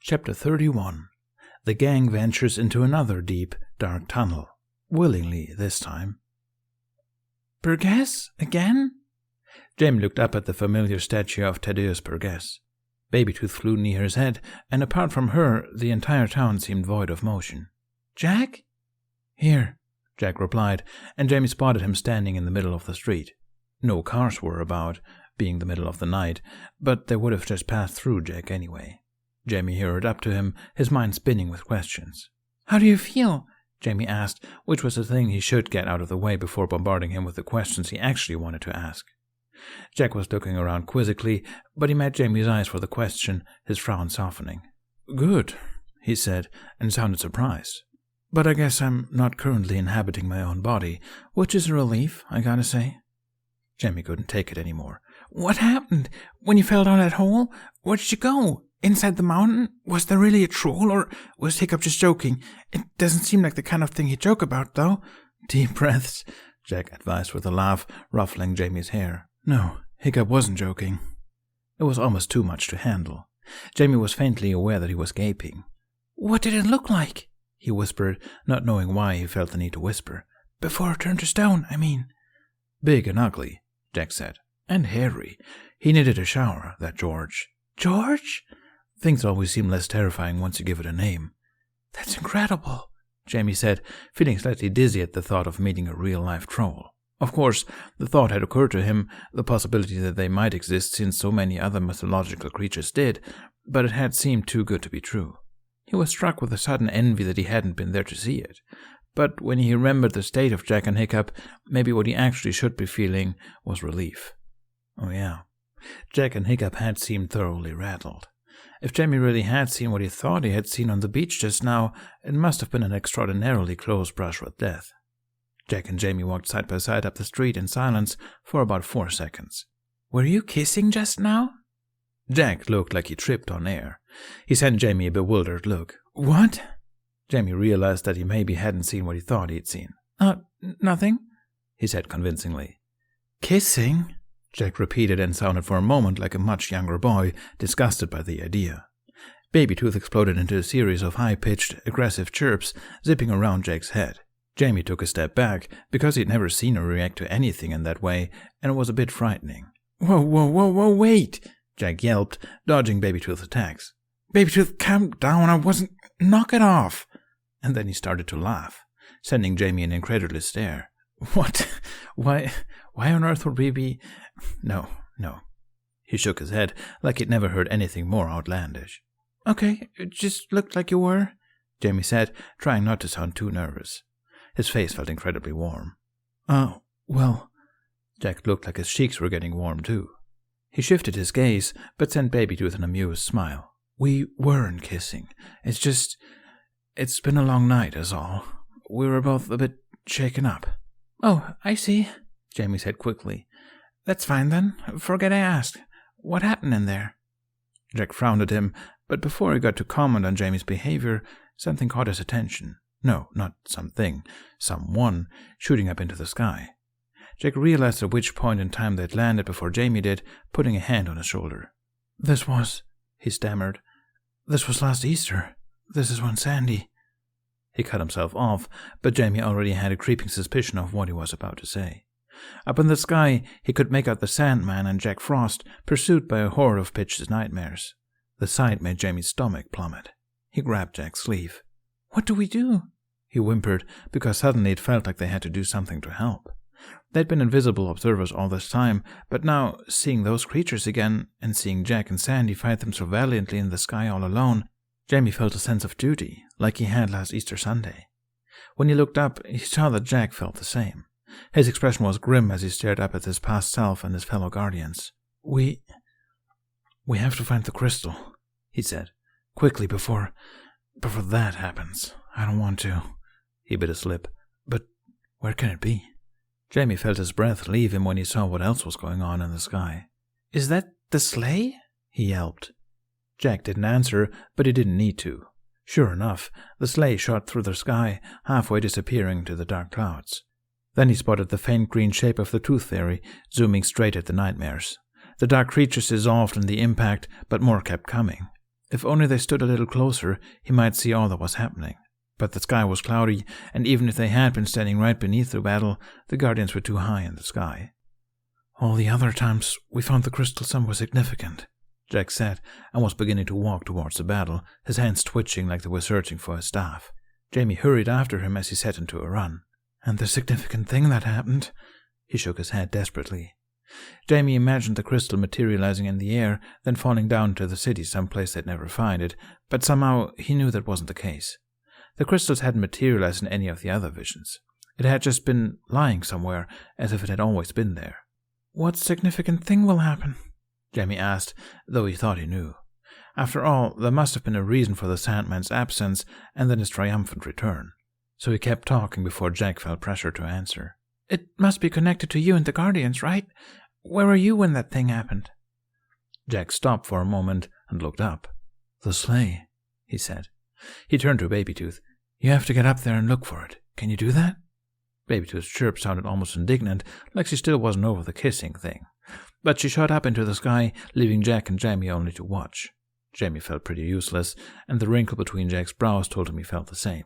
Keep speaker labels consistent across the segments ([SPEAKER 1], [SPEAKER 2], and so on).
[SPEAKER 1] Chapter 31. The gang ventures into another deep, dark tunnel. Willingly this time.
[SPEAKER 2] Burgess? Again?
[SPEAKER 1] Jamie looked up at the familiar statue of Thaddeus Burgess. Babytooth flew near his head, and apart from her, the entire town seemed void of motion.
[SPEAKER 2] Jack?
[SPEAKER 1] Here, Jack replied, and Jamie spotted him standing in the middle of the street. No cars were about, being the middle of the night, but they would have just passed through Jack anyway. Jamie hurried up to him, his mind spinning with questions.
[SPEAKER 2] How do you feel?
[SPEAKER 1] Jamie asked, which was the thing he should get out of the way before bombarding him with the questions he actually wanted to ask. Jack was looking around quizzically, but he met Jamie's eyes for the question, his frown softening. Good, he said, and sounded surprised. But I guess I'm not currently inhabiting my own body, which is a relief, I gotta say. Jamie couldn't take it anymore.
[SPEAKER 2] What happened? When you fell down that hole? Where did you go? Inside the mountain? Was there really a troll, or was Hiccup just joking? It doesn't seem like the kind of thing he'd joke about, though.
[SPEAKER 1] Deep breaths, Jack advised with a laugh, ruffling Jamie's hair. No, Hiccup wasn't joking. It was almost too much to handle. Jamie was faintly aware that he was gaping.
[SPEAKER 2] What did it look like?
[SPEAKER 1] He whispered, not knowing why he felt the need to whisper.
[SPEAKER 2] Before it turned to stone, I mean.
[SPEAKER 1] Big and ugly, Jack said. And hairy. He needed a shower, that George.
[SPEAKER 2] George?
[SPEAKER 1] Things always seem less terrifying once you give it a name.
[SPEAKER 2] That's incredible,
[SPEAKER 1] Jamie said, feeling slightly dizzy at the thought of meeting a real-life troll. Of course, the thought had occurred to him, the possibility that they might exist since so many other mythological creatures did, but it had seemed too good to be true. He was struck with a sudden envy that he hadn't been there to see it. But when he remembered the state of Jack and Hiccup, maybe what he actually should be feeling was relief. Oh yeah, Jack and Hiccup had seemed thoroughly rattled. If Jamie really had seen what he thought he had seen on the beach just now, it must have been an extraordinarily close brush with death. Jack and Jamie walked side by side up the street in silence for about 4 seconds.
[SPEAKER 2] Were you kissing just now?
[SPEAKER 1] Jack looked like he tripped on air. He sent Jamie a bewildered look.
[SPEAKER 2] What?
[SPEAKER 1] Jamie realized that he maybe hadn't seen what he thought he'd seen.
[SPEAKER 2] Nothing,
[SPEAKER 1] he said convincingly.
[SPEAKER 2] Kissing?
[SPEAKER 1] Jack repeated and sounded for a moment like a much younger boy, disgusted by the idea. Babytooth exploded into a series of high-pitched, aggressive chirps, zipping around Jack's head. Jamie took a step back, because he'd never seen her react to anything in that way, and it was a bit frightening.
[SPEAKER 2] Whoa, wait,
[SPEAKER 1] Jack yelped, dodging Babytooth's attacks.
[SPEAKER 2] Babytooth, calm down, I wasn't... Knock it off.
[SPEAKER 1] And then he started to laugh, sending Jamie an incredulous stare.
[SPEAKER 2] What? Why on earth would we be...
[SPEAKER 1] No. He shook his head like he'd never heard anything more outlandish.
[SPEAKER 2] Okay, it just looked like you were,
[SPEAKER 1] Jamie said, trying not to sound too nervous. His face felt incredibly warm.
[SPEAKER 2] Oh, well...
[SPEAKER 1] Jack looked like his cheeks were getting warm too. He shifted his gaze, but sent Babytooth an amused smile. We weren't kissing. It's been a long night, is all. We were both a bit shaken up.
[SPEAKER 2] Oh, I see,
[SPEAKER 1] Jamie said quickly.
[SPEAKER 2] That's fine then. Forget I asked. What happened in there?
[SPEAKER 1] Jack frowned at him, but before he got to comment on Jamie's behavior, something caught his attention. No, not something. Someone shooting up into the sky. Jack realized at which point in time they'd landed before Jamie did, putting a hand on his shoulder.
[SPEAKER 2] This was,
[SPEAKER 1] he stammered.
[SPEAKER 2] This was last Easter. This is when Sandy...
[SPEAKER 1] He cut himself off, but Jamie already had a creeping suspicion of what he was about to say. Up in the sky, he could make out the Sandman and Jack Frost, pursued by a horde of Pitch's nightmares. The sight made Jamie's stomach plummet. He grabbed Jack's sleeve.
[SPEAKER 2] What do we do?
[SPEAKER 1] He whimpered, because suddenly it felt like they had to do something to help. They'd been invisible observers all this time, but now, seeing those creatures again, and seeing Jack and Sandy fight them so valiantly in the sky all alone, Jamie felt a sense of duty, like he had last Easter Sunday. When he looked up, he saw that Jack felt the same. His expression was grim as he stared up at his past self and his fellow guardians.
[SPEAKER 2] We have to find the crystal, he said. Quickly, before that happens. I don't want to.
[SPEAKER 1] He bit his lip.
[SPEAKER 2] But where can it be?
[SPEAKER 1] Jamie felt his breath leave him when he saw what else was going on in the sky.
[SPEAKER 2] Is that the sleigh?
[SPEAKER 1] He yelped. Jack didn't answer, but he didn't need to. Sure enough, the sleigh shot through the sky, halfway disappearing to the dark clouds. Then he spotted the faint green shape of the Tooth Fairy, zooming straight at the nightmares. The dark creatures dissolved in the impact, but more kept coming. If only they stood a little closer, he might see all that was happening. But the sky was cloudy, and even if they had been standing right beneath the battle, the Guardians were too high in the sky.
[SPEAKER 2] All the other times we found the crystal some was significant,
[SPEAKER 1] Jack said, and was beginning to walk towards the battle, his hands twitching like they were searching for his staff. Jamie hurried after him as he set into a run.
[SPEAKER 2] And the significant thing that happened?
[SPEAKER 1] He shook his head desperately. Jamie imagined the crystal materializing in the air, then falling down to the city someplace they'd never find it, but somehow he knew that wasn't the case. The crystals hadn't materialized in any of the other visions. It had just been lying somewhere, as if it had always been there.
[SPEAKER 2] What significant thing will happen?
[SPEAKER 1] Jamie asked, though he thought he knew. After all, there must have been a reason for the Sandman's absence and then his triumphant return. So he kept talking before Jack felt pressure to answer.
[SPEAKER 2] It must be connected to you and the Guardians, right? Where were you when that thing happened?
[SPEAKER 1] Jack stopped for a moment and looked up.
[SPEAKER 2] The sleigh,
[SPEAKER 1] he said. He turned to Babytooth.
[SPEAKER 2] You have to get up there and look for it. Can you do that?
[SPEAKER 1] Babytooth's chirp sounded almost indignant, like she still wasn't over the kissing thing. But she shot up into the sky, leaving Jack and Jamie only to watch. Jamie felt pretty useless, and the wrinkle between Jack's brows told him he felt the same.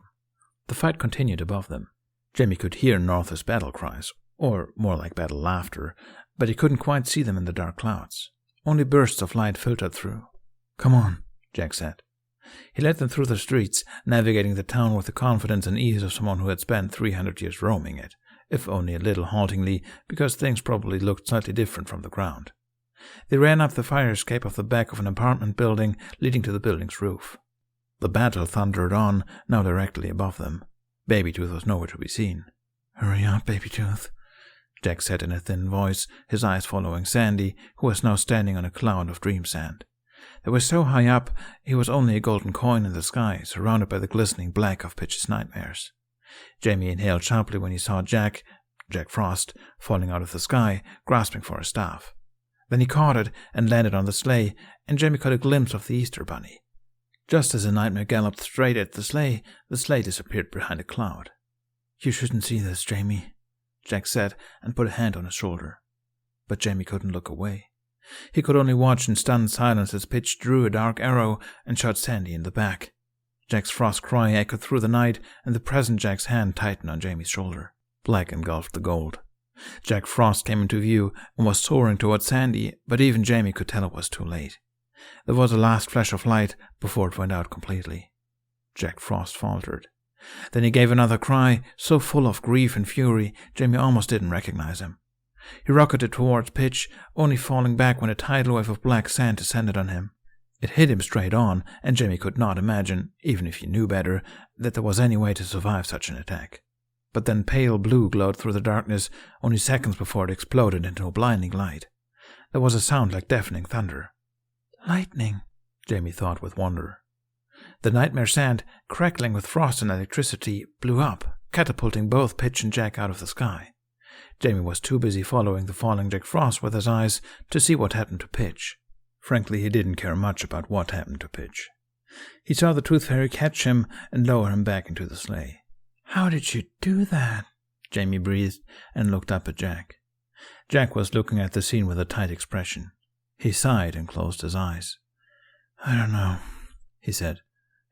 [SPEAKER 1] The fight continued above them. Jamie could hear North's battle cries, or more like battle laughter, but he couldn't quite see them in the dark clouds. Only bursts of light filtered through.
[SPEAKER 2] Come on,
[SPEAKER 1] Jack said. He led them through the streets, navigating the town with the confidence and ease of someone who had spent 300 years roaming it, if only a little haltingly, because things probably looked slightly different from the ground. They ran up the fire escape of the back of an apartment building, leading to the building's roof. The battle thundered on, now directly above them. Babytooth was nowhere to be seen.
[SPEAKER 2] Hurry up, Babytooth,
[SPEAKER 1] Jack said in a thin voice, his eyes following Sandy, who was now standing on a cloud of dream sand. They were so high up, he was only a golden coin in the sky, surrounded by the glistening black of Pitch's nightmares. Jamie inhaled sharply when he saw Jack Frost, falling out of the sky, grasping for a staff. Then he caught it and landed on the sleigh, and Jamie caught a glimpse of the Easter Bunny. Just as the nightmare galloped straight at the sleigh disappeared behind a cloud.
[SPEAKER 2] You shouldn't see this, Jamie,
[SPEAKER 1] Jack said, and put a hand on his shoulder. But Jamie couldn't look away. He could only watch in stunned silence as Pitch drew a dark arrow and shot Sandy in the back. Jack's Frost cry echoed through the night, and the present Jack's hand tightened on Jamie's shoulder. Black engulfed the gold. Jack Frost came into view and was soaring towards Sandy, but even Jamie could tell it was too late. There was a last flash of light before it went out completely. Jack Frost faltered. Then he gave another cry, so full of grief and fury, Jamie almost didn't recognize him. He rocketed towards Pitch, only falling back when a tidal wave of black sand descended on him. It hit him straight on, and Jamie could not imagine, even if he knew better, that there was any way to survive such an attack. But then pale blue glowed through the darkness, only seconds before it exploded into a blinding light. There was a sound like deafening thunder.
[SPEAKER 2] Lightning,
[SPEAKER 1] Jamie thought with wonder. The nightmare sand, crackling with frost and electricity, blew up, catapulting both Pitch and Jack out of the sky. Jamie was too busy following the falling Jack Frost with his eyes to see what happened to Pitch. Frankly, he didn't care much about what happened to Pitch. He saw the Tooth Fairy catch him and lower him back into the sleigh.
[SPEAKER 2] How did you do that?
[SPEAKER 1] Jamie breathed and looked up at Jack. Jack was looking at the scene with a tight expression. He sighed and closed his eyes.
[SPEAKER 2] I don't know, he said.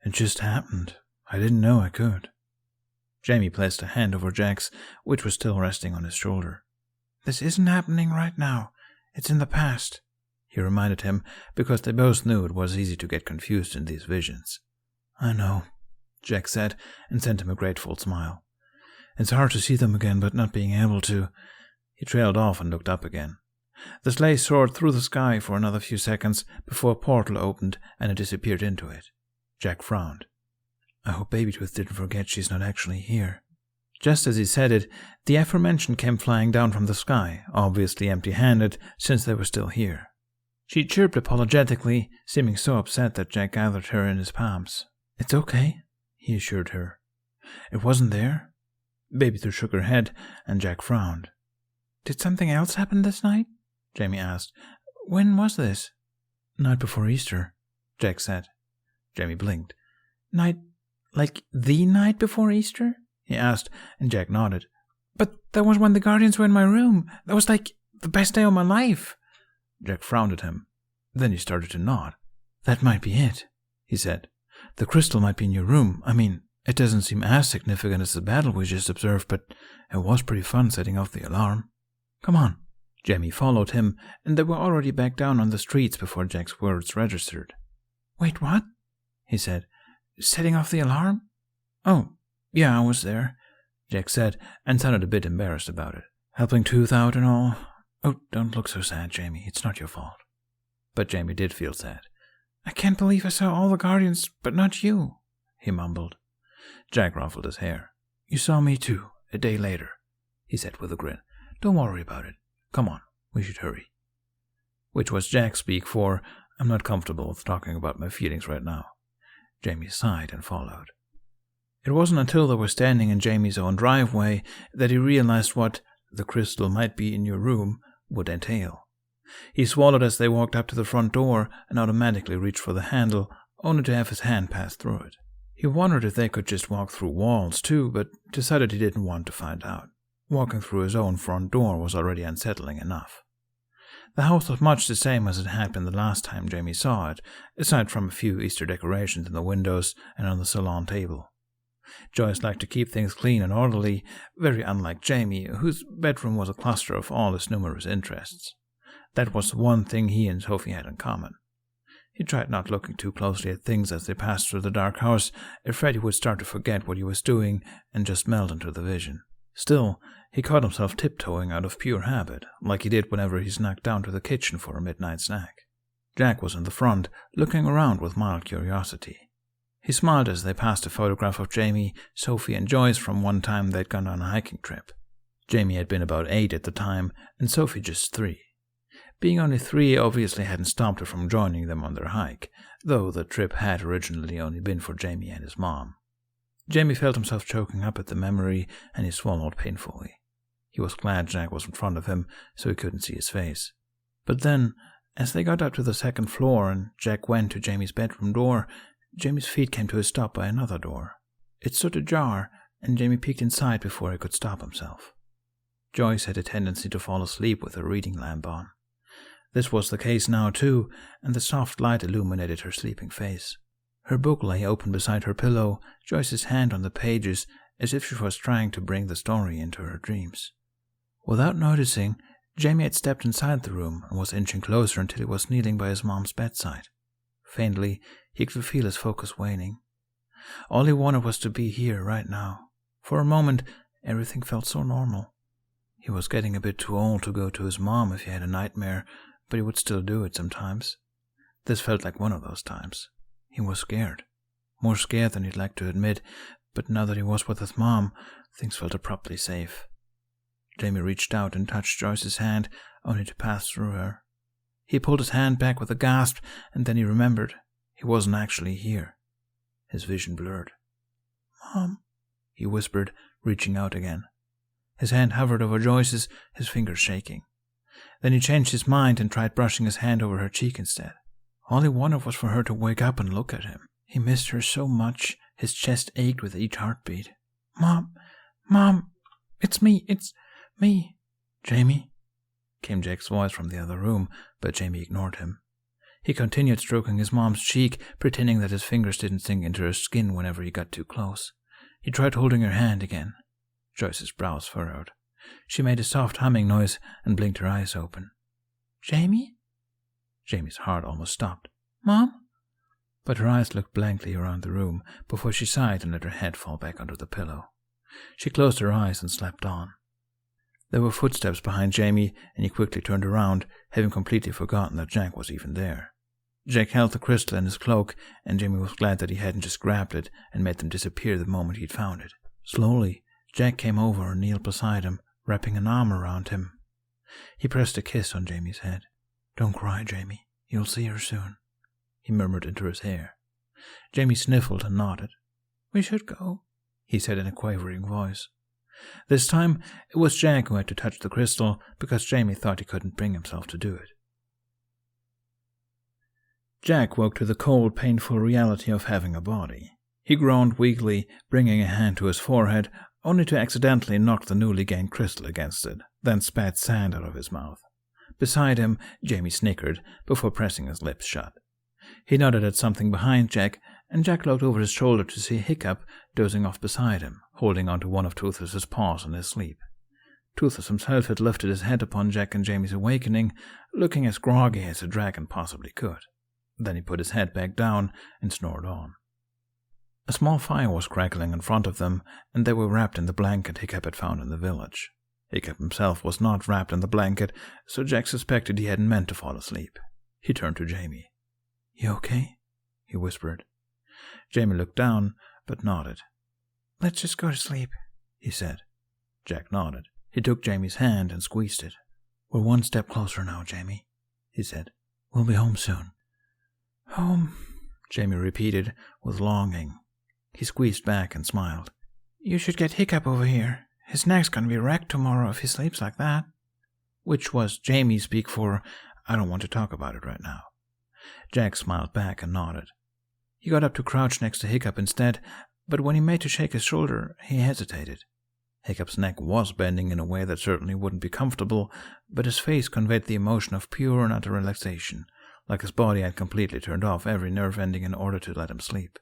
[SPEAKER 2] It just happened. I didn't know I could.
[SPEAKER 1] Jamie placed a hand over Jack's, which was still resting on his shoulder.
[SPEAKER 2] This isn't happening right now. It's in the past,
[SPEAKER 1] he reminded him, because they both knew it was easy to get confused in these visions.
[SPEAKER 2] I know, Jack said, and sent him a grateful smile. It's hard to see them again, but not being able to.
[SPEAKER 1] He trailed off and looked up again. The sleigh soared through the sky for another few seconds before a portal opened and it disappeared into it. Jack frowned.
[SPEAKER 2] I hope Babytooth didn't forget she's not actually here.
[SPEAKER 1] Just as he said it, the aforementioned came flying down from the sky, obviously empty-handed, since they were still here. She chirped apologetically, seeming so upset that Jack gathered her in his palms.
[SPEAKER 2] It's okay, he assured her. It wasn't there?
[SPEAKER 1] Babytooth shook her head, and Jack frowned.
[SPEAKER 2] Did something else happen this night? Jamie asked. When was this?
[SPEAKER 1] Night before Easter, Jack said. Jamie blinked.
[SPEAKER 2] Night, like the night before Easter?
[SPEAKER 1] He asked, and Jack nodded.
[SPEAKER 2] But that was when the Guardians were in my room. That was like the best day of my life.
[SPEAKER 1] Jack frowned at him. Then he started to nod.
[SPEAKER 2] That might be it,
[SPEAKER 1] he said. "The crystal might be in your room. I mean, it doesn't seem as significant as the battle we just observed, but it was pretty fun setting off the alarm. Come on." Jamie followed him, and they were already back down on the streets before Jack's words registered.
[SPEAKER 2] "Wait, what?" he said. "Setting off the alarm?"
[SPEAKER 1] "Oh, yeah, I was there," Jack said, and sounded a bit embarrassed about it. "Helping Tooth out and all. Oh, don't look so sad, Jamie. It's not your fault." But Jamie did feel sad.
[SPEAKER 2] "I can't believe I saw all the Guardians, but not you," he mumbled.
[SPEAKER 1] Jack ruffled his hair. "You saw me too, a day later," he said with a grin. "Don't worry about it. Come on, we should hurry." Which was Jack speak for, "I'm not comfortable with talking about my feelings right now." Jamie sighed and followed. It wasn't until they were standing in Jamie's own driveway that he realized what "the crystal might be in your room" would entail. He swallowed as they walked up to the front door and automatically reached for the handle, only to have his hand pass through it. He wondered if they could just walk through walls too, but decided he didn't want to find out. Walking through his own front door was already unsettling enough. The house was much the same as it had been the last time Jamie saw it, aside from a few Easter decorations in the windows and on the salon table. Joyce liked to keep things clean and orderly, very unlike Jamie, whose bedroom was a cluster of all his numerous interests. That was the one thing he and Sophie had in common. He tried not looking too closely at things as they passed through the dark house, afraid he would start to forget what he was doing and just melt into the vision. Still, he caught himself tiptoeing out of pure habit, like he did whenever he snuck down to the kitchen for a midnight snack. Jack was in the front, looking around with mild curiosity. He smiled as they passed a photograph of Jamie, Sophie, and Joyce from one time they'd gone on a hiking trip. Jamie had been about 8 at the time, and Sophie just 3. Being only 3 obviously hadn't stopped her from joining them on their hike, though the trip had originally only been for Jamie and his mom. Jamie felt himself choking up at the memory, and he swallowed painfully. He was glad Jack was in front of him, so he couldn't see his face. But then, as they got up to the second floor and Jack went to Jamie's bedroom door, Jamie's feet came to a stop by another door. It stood ajar, and Jamie peeked inside before he could stop himself. Joyce had a tendency to fall asleep with her reading lamp on. This was the case now, too, and the soft light illuminated her sleeping face. Her book lay open beside her pillow, Joyce's hand on the pages, as if she was trying to bring the story into her dreams. Without noticing, Jamie had stepped inside the room and was inching closer until he was kneeling by his mom's bedside. Faintly, he could feel his focus waning. All he wanted was to be here right now. For a moment, everything felt so normal. He was getting a bit too old to go to his mom if he had a nightmare, but he would still do it sometimes. This felt like one of those times. He was scared. More scared than he'd like to admit, but now that he was with his mom, things felt abruptly safe. Jamie reached out and touched Joyce's hand, only to pass through her. He pulled his hand back with a gasp, and then he remembered. He wasn't actually here. His vision blurred.
[SPEAKER 2] "Mom,"
[SPEAKER 1] he whispered, reaching out again. His hand hovered over Joyce's, his fingers shaking. Then he changed his mind and tried brushing his hand over her cheek instead. All he wanted was for her to wake up and look at him. He missed her so much, his chest ached with each heartbeat.
[SPEAKER 2] Mom, it's me.
[SPEAKER 1] Jamie?" came Jack's voice from the other room, but Jamie ignored him. He continued stroking his mom's cheek, pretending that his fingers didn't sink into her skin whenever he got too close. He tried holding her hand again. Joyce's brows furrowed. She made a soft humming noise and blinked her eyes open.
[SPEAKER 2] "Jamie?"
[SPEAKER 1] Jamie's heart almost stopped.
[SPEAKER 2] "Mom?"
[SPEAKER 1] But her eyes looked blankly around the room before she sighed and let her head fall back onto the pillow. She closed her eyes and slept on. There were footsteps behind Jamie, and he quickly turned around, having completely forgotten that Jack was even there. Jack held the crystal in his cloak, and Jamie was glad that he hadn't just grabbed it and made them disappear the moment he'd found it. Slowly, Jack came over and kneeled beside him, wrapping an arm around him. He pressed a kiss on Jamie's head. "Don't cry, Jamie. You'll see her soon," he murmured into his hair. Jamie sniffled and nodded.
[SPEAKER 2] "We should go,"
[SPEAKER 1] he said in a quavering voice. This time, it was Jack who had to touch the crystal because Jamie thought he couldn't bring himself to do it. Jack woke to the cold, painful reality of having a body. He groaned weakly, bringing a hand to his forehead, only to accidentally knock the newly gained crystal against it, then spat sand out of his mouth. Beside him, Jamie snickered, before pressing his lips shut. He nodded at something behind Jack, and Jack looked over his shoulder to see Hiccup dozing off beside him, holding onto one of Toothless's paws in his sleep. Toothless himself had lifted his head upon Jack and Jamie's awakening, looking as groggy as a dragon possibly could. Then he put his head back down and snored on. A small fire was crackling in front of them, and they were wrapped in the blanket Hiccup had found in the village. Hiccup himself was not wrapped in the blanket, so Jack suspected he hadn't meant to fall asleep. He turned to Jamie. "You okay?" he whispered. Jamie looked down, but nodded.
[SPEAKER 2] "Let's just go to sleep,"
[SPEAKER 1] he said. Jack nodded. He took Jamie's hand and squeezed it. "We're one step closer now, Jamie," he said. "We'll be home soon."
[SPEAKER 2] "Home,"
[SPEAKER 1] Jamie repeated with longing. He squeezed back and smiled.
[SPEAKER 2] "You should get Hiccup over here. His neck's gonna be wrecked tomorrow if he sleeps like that."
[SPEAKER 1] Which was Jamie speak for, "I don't want to talk about it right now." Jack smiled back and nodded. He got up to crouch next to Hiccup instead, but when he made to shake his shoulder, he hesitated. Hiccup's neck was bending in a way that certainly wouldn't be comfortable, but his face conveyed the emotion of pure and utter relaxation, like his body had completely turned off every nerve ending in order to let him sleep.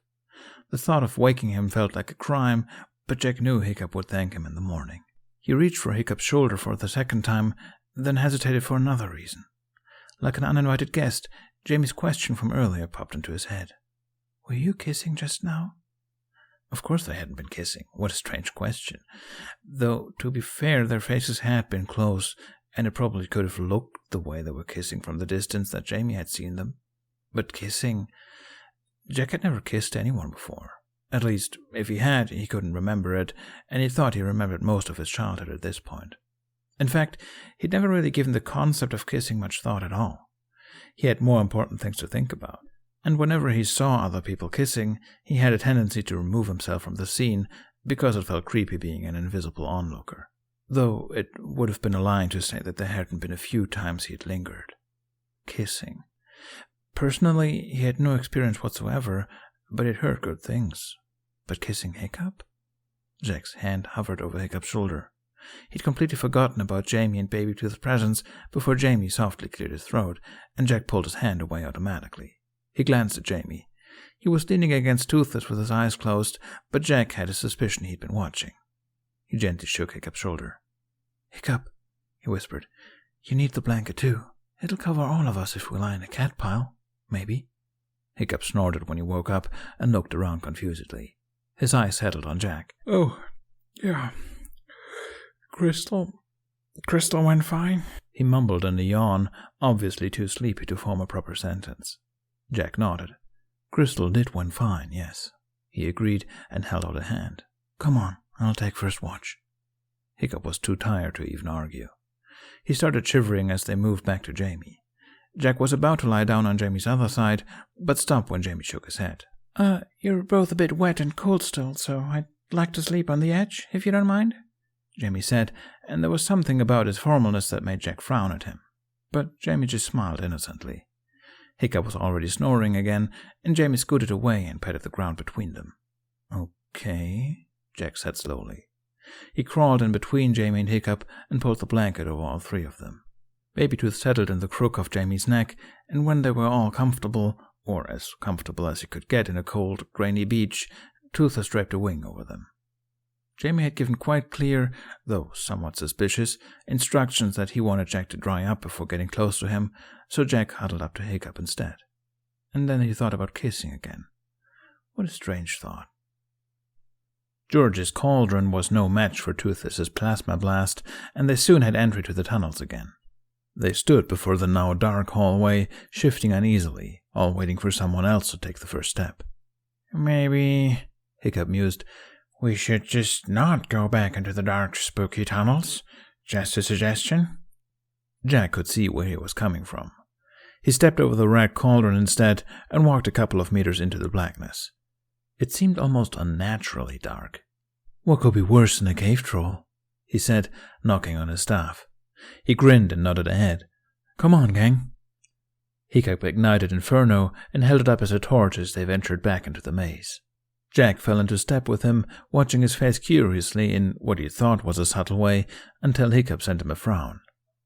[SPEAKER 1] The thought of waking him felt like a crime, but Jack knew Hiccup would thank him in the morning. He reached for Hiccup's shoulder for the second time, then hesitated for another reason. Like an uninvited guest, Jamie's question from earlier popped into his head.
[SPEAKER 2] "Were you kissing just now?"
[SPEAKER 1] Of course they hadn't been kissing. What a strange question. Though, to be fair, their faces had been close, and it probably could have looked the way they were kissing from the distance that Jamie had seen them. But kissing... Jack had never kissed anyone before. At least, if he had, he couldn't remember it, and he thought he remembered most of his childhood at this point. In fact, he'd never really given the concept of kissing much thought at all. He had more important things to think about. And whenever he saw other people kissing, he had a tendency to remove himself from the scene because it felt creepy being an invisible onlooker. Though it would have been a lie to say that there hadn't been a few times he had lingered. Kissing. Personally, he had no experience whatsoever, but he'd heard good things. But kissing Hiccup? Jack's hand hovered over Hiccup's shoulder. He'd completely forgotten about Jamie and Baby Tooth's presence before Jamie softly cleared his throat, and Jack pulled his hand away automatically. He glanced at Jamie. He was leaning against Toothless with his eyes closed, but Jack had a suspicion he'd been watching. He gently shook Hiccup's shoulder. "Hiccup," he whispered, "you need the blanket too. It'll cover all of us if we lie in a cat pile, maybe." Hiccup snorted when he woke up and looked around confusedly. His eyes settled on Jack.
[SPEAKER 2] "Oh, yeah. Crystal went fine,"
[SPEAKER 1] he mumbled in a yawn, obviously too sleepy to form a proper sentence. Jack nodded. "Crystal did went fine, yes," he agreed and held out a hand. "Come on, I'll take first watch." Hiccup was too tired to even argue. He started shivering as they moved back to Jamie. Jack was about to lie down on Jamie's other side, but stopped when Jamie shook his head.
[SPEAKER 2] You're both a bit wet and cold still, so I'd like to sleep on the edge, if you don't mind,"
[SPEAKER 1] Jamie said, and there was something about his formalness that made Jack frown at him. But Jamie just smiled innocently. Hiccup was already snoring again, and Jamie scooted away and patted the ground between them. "Okay," Jack said slowly. He crawled in between Jamie and Hiccup and pulled the blanket over all three of them. Babytooth settled in the crook of Jamie's neck, and when they were all comfortable, or as comfortable as you could get in a cold, grainy beach, Toothless draped a wing over them. Jamie had given quite clear, though somewhat suspicious, instructions that he wanted Jack to dry up before getting close to him, so Jack huddled up to Hiccup instead. And then he thought about kissing again. What a strange thought. George's cauldron was no match for Toothless's plasma blast, and they soon had entry to the tunnels again. They stood before the now dark hallway, shifting uneasily, all waiting for someone else to take the first step.
[SPEAKER 2] "Maybe,"
[SPEAKER 1] Hiccup mused,
[SPEAKER 2] "we should just not go back into the dark, spooky tunnels. Just a suggestion."
[SPEAKER 1] Jack could see where he was coming from. He stepped over the red cauldron instead and walked a couple of meters into the blackness. It seemed almost unnaturally dark. "What could be worse than a cave troll?" he said, knocking on his staff. He grinned and nodded ahead. "Come on, gang." Hiccup ignited Inferno and held it up as a torch as they ventured back into the maze. Jack fell into step with him, watching his face curiously in what he thought was a subtle way, until Hiccup sent him a frown.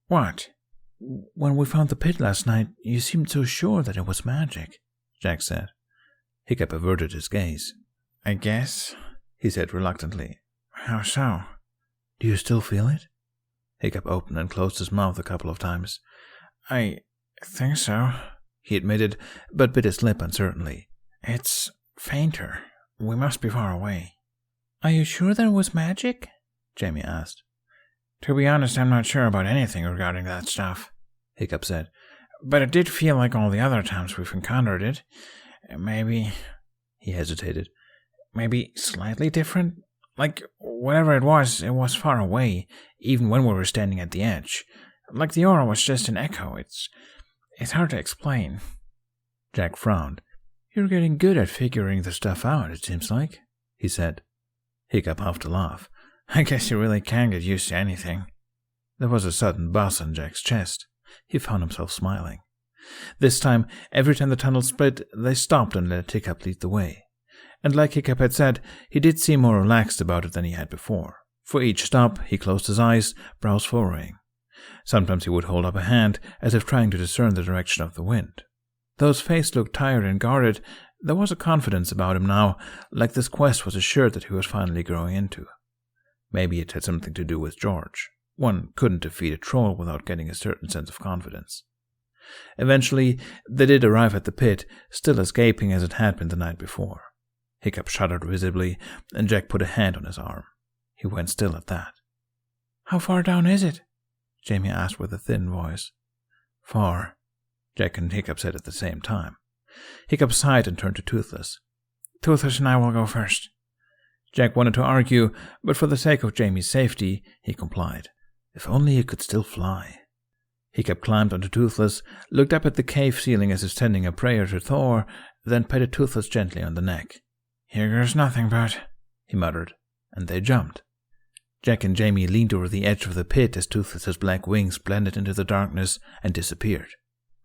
[SPEAKER 2] "What?"
[SPEAKER 1] "When we found the pit last night, you seemed so sure that it was magic." Jack said. Hiccup averted his gaze.
[SPEAKER 2] I guess, he said reluctantly. How so?
[SPEAKER 1] Do you still feel it? Hiccup opened and closed his mouth a couple of times.
[SPEAKER 2] I think so, he admitted, but bit his lip uncertainly. It's fainter. We must be far away.
[SPEAKER 1] Are you sure there was magic? Jamie asked.
[SPEAKER 2] To be honest, I'm not sure about anything regarding that stuff,
[SPEAKER 1] Hiccup said.
[SPEAKER 2] But it did feel like all the other times we've encountered it. Maybe,
[SPEAKER 1] he hesitated,
[SPEAKER 2] maybe slightly different? Like, whatever it was far away, even when we were standing at the edge. Like the aura was just an echo. It's hard to explain.
[SPEAKER 1] Jack frowned. You're getting good at figuring the stuff out, it seems like, he said. Hiccup huffed a laugh.
[SPEAKER 2] I guess you really can get used to anything.
[SPEAKER 1] There was a sudden buzz on Jack's chest. He found himself smiling. This time, every time the tunnel split, they stopped and let Hiccup lead the way. And like Hiccup had said, he did seem more relaxed about it than he had before. For each stop, he closed his eyes, brows furrowing. Sometimes he would hold up a hand, as if trying to discern the direction of the wind. Though his face looked tired and guarded, there was a confidence about him now, like this quest was a shirt that he was finally growing into. Maybe it had something to do with George. One couldn't defeat a troll without getting a certain sense of confidence. Eventually, they did arrive at the pit, still as gaping as it had been the night before. Hiccup shuddered visibly, and Jack put a hand on his arm. He went still at that.
[SPEAKER 2] How far down is it?
[SPEAKER 1] Jamie asked with a thin voice. Far, Jack and Hiccup said at the same time. Hiccup sighed and turned to Toothless.
[SPEAKER 2] Toothless and I will go first.
[SPEAKER 1] Jack wanted to argue, but for the sake of Jamie's safety, he complied. If only he could still fly. Hiccup climbed onto Toothless, looked up at the cave ceiling as if sending a prayer to Thor, then patted Toothless gently on the neck.
[SPEAKER 2] Here goes nothing but,
[SPEAKER 1] he muttered, and they jumped. Jack and Jamie leaned over the edge of the pit as Toothless's black wings blended into the darkness and disappeared.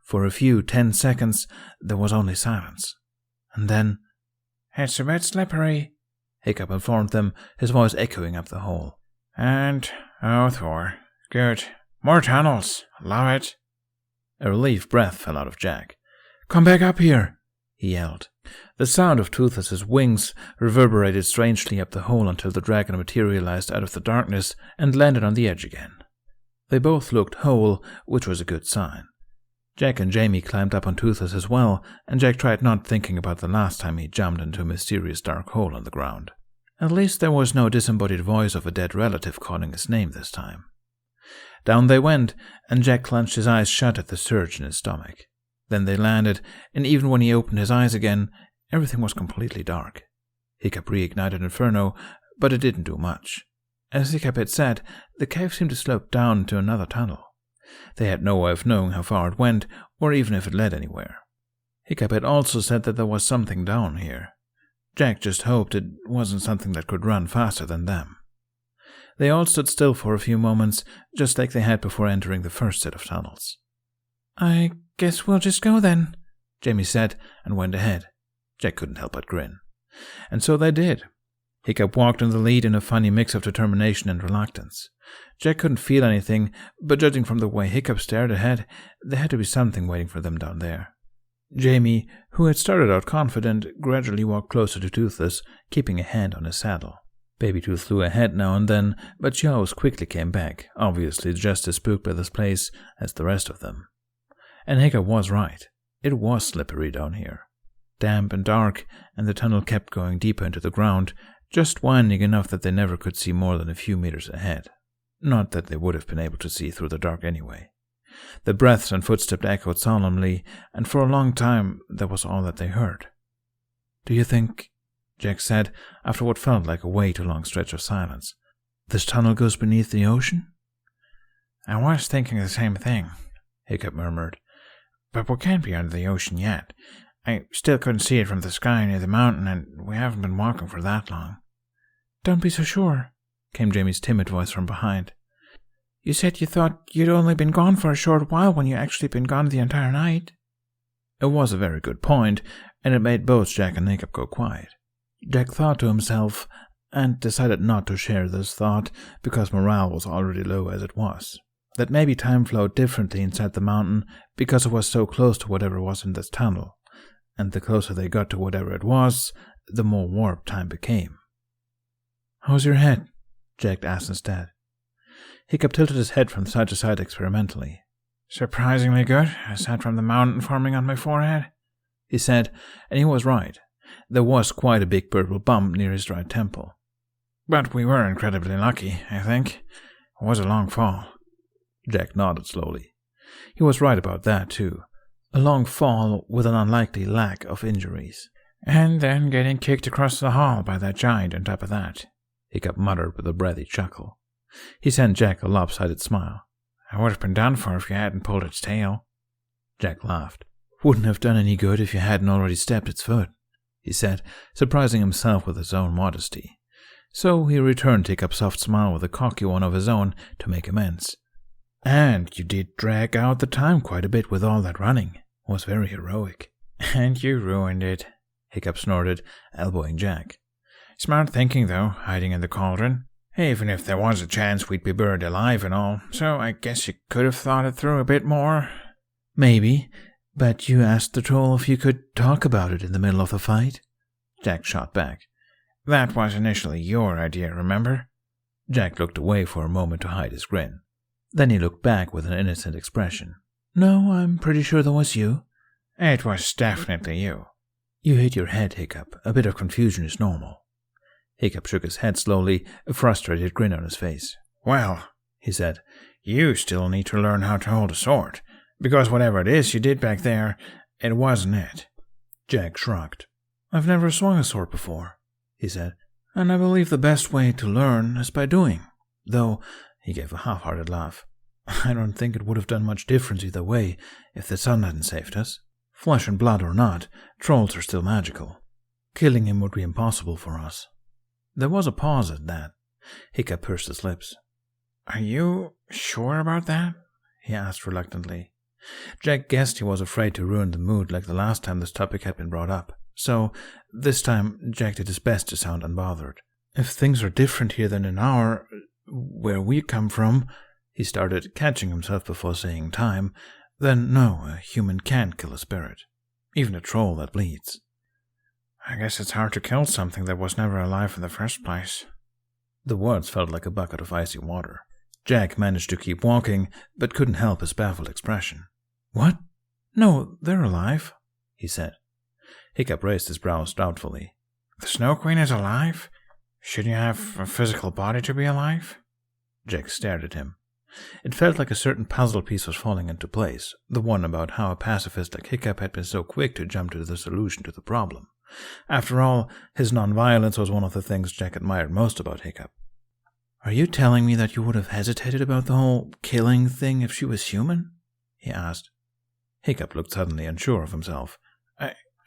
[SPEAKER 1] For a few 10 seconds, there was only silence. And then,
[SPEAKER 2] It's a bit slippery,
[SPEAKER 1] Hiccup informed them, his voice echoing up the hole.
[SPEAKER 2] And, Thor, good. More tunnels. Love it.
[SPEAKER 1] A relieved breath fell out of Jack.
[SPEAKER 2] Come back up here,
[SPEAKER 1] he yelled. The sound of Toothless's wings reverberated strangely up the hole until the dragon materialized out of the darkness and landed on the edge again. They both looked whole, which was a good sign. Jack and Jamie climbed up on Toothless as well, and Jack tried not thinking about the last time he jumped into a mysterious dark hole on the ground. At least there was no disembodied voice of a dead relative calling his name this time. Down they went, and Jack clenched his eyes shut at the surge in his stomach. Then they landed, and even when he opened his eyes again, everything was completely dark. Hiccup reignited Inferno, but it didn't do much. As Hiccup had said, the cave seemed to slope down into another tunnel. They had no way of knowing how far it went, or even if it led anywhere. Hiccup had also said that there was something down here. Jack just hoped it wasn't something that could run faster than them. They all stood still for a few moments, just like they had before entering the first set of tunnels.
[SPEAKER 2] I guess we'll just go then,
[SPEAKER 1] Jamie said, and went ahead. Jack couldn't help but grin. And so they did. Hiccup walked in the lead in a funny mix of determination and reluctance. Jack couldn't feel anything, but judging from the way Hiccup stared ahead, there had to be something waiting for them down there. Jamie, who had started out confident, gradually walked closer to Toothless, keeping a hand on his saddle. Baby Tooth flew ahead now and then, but she always quickly came back, obviously just as spooked by this place as the rest of them. And Hiccup was right. It was slippery down here. Damp and dark, and the tunnel kept going deeper into the ground, just winding enough that they never could see more than a few meters ahead. Not that they would have been able to see through the dark anyway. The breaths and footsteps echoed solemnly, and for a long time that was all that they heard. "Do you think," Jack said, after what felt like a way too long stretch of silence, "this tunnel goes beneath the ocean?"
[SPEAKER 2] "I was thinking the same thing," Hiccup murmured. "But we can't be under the ocean yet. I still couldn't see it from the sky near the mountain, and we haven't been walking for that long."
[SPEAKER 1] "Don't be so sure," came Jamie's timid voice from behind.
[SPEAKER 2] "You said you thought you'd only been gone for a short while when you actually been gone the entire night."
[SPEAKER 1] It was a very good point, and it made both Jack and Hiccup go quiet. Jack thought to himself, and decided not to share this thought because morale was already low as it was, that maybe time flowed differently inside the mountain because it was so close to whatever was in this tunnel. and the closer they got to whatever it was, the more warped time became.
[SPEAKER 2] "How's your head?"
[SPEAKER 1] Jack asked instead. Hiccup tilted his head from side to side experimentally.
[SPEAKER 2] "Surprisingly good, aside from the mountain forming on my forehead,"
[SPEAKER 1] he said, and he was right. There was quite a big purple bump near his right temple.
[SPEAKER 2] "But we were incredibly lucky, I think. It was a long fall."
[SPEAKER 1] Jack nodded slowly. He was right about that, too. A long fall with an unlikely lack of injuries.
[SPEAKER 2] "And then getting kicked across the hall by that giant on top of that,"
[SPEAKER 1] Hiccup muttered with a breathy chuckle. He sent Jack a lopsided smile.
[SPEAKER 2] "I would have been done for if you hadn't pulled its tail."
[SPEAKER 1] Jack laughed. "Wouldn't have done any good if you hadn't already stepped its foot," he said, surprising himself with his own modesty. So he returned Hiccup's soft smile with a cocky one of his own to make amends. "And you did drag out the time quite a bit with all that running. It was very heroic."
[SPEAKER 2] "And you ruined it,"
[SPEAKER 1] Hiccup snorted, elbowing Jack.
[SPEAKER 2] "Smart thinking, though, hiding in the cauldron. Even if there was a chance we'd be buried alive and all, so I guess you could have thought it through a bit more."
[SPEAKER 1] "Maybe, but you asked the troll if you could talk about it in the middle of the fight," Jack shot back.
[SPEAKER 2] "That was initially your idea, remember?"
[SPEAKER 1] Jack looked away for a moment to hide his grin. Then he looked back with an innocent expression.
[SPEAKER 2] "No, I'm pretty sure that was you." "It was definitely you."
[SPEAKER 1] "You hit your head, Hiccup. A bit of confusion is normal." Hiccup shook his head slowly, a frustrated grin on his face.
[SPEAKER 2] "Well," he said, "you still need to learn how to hold a sword, because whatever it is you did back there, it wasn't it."
[SPEAKER 1] Jack shrugged. "I've never swung a sword before," he said, "and I believe the best way to learn is by doing. Though," he gave a half-hearted laugh, "I don't think it would have done much difference either way if the sun hadn't saved us. Flesh and blood or not, trolls are still magical. Killing him would be impossible for us." There was a pause at that. Hiccup pursed his lips.
[SPEAKER 2] "Are you sure about that?"
[SPEAKER 1] he asked reluctantly. Jack guessed he was afraid to ruin the mood like the last time this topic had been brought up, so this time Jack did his best to sound unbothered. "If things are different here than in where we come from," he started, catching himself before saying time, "then no, a human can't kill a spirit. Even a troll that bleeds."
[SPEAKER 2] "I guess it's hard to kill something that was never alive in the first place."
[SPEAKER 1] The words felt like a bucket of icy water. Jack managed to keep walking, but couldn't help his baffled expression. "What? No, they're alive," he said. Hiccup raised his brows doubtfully.
[SPEAKER 2] "The Snow Queen is alive? Should you have a physical body to be alive?"
[SPEAKER 1] Jack stared at him. It felt like a certain puzzle piece was falling into place, the one about how a pacifist like Hiccup had been so quick to jump to the solution to the problem. After all, his nonviolence was one of the things Jack admired most about Hiccup. "Are you telling me that you would have hesitated about the whole killing thing if she was human?" he asked. Hiccup looked suddenly unsure of himself.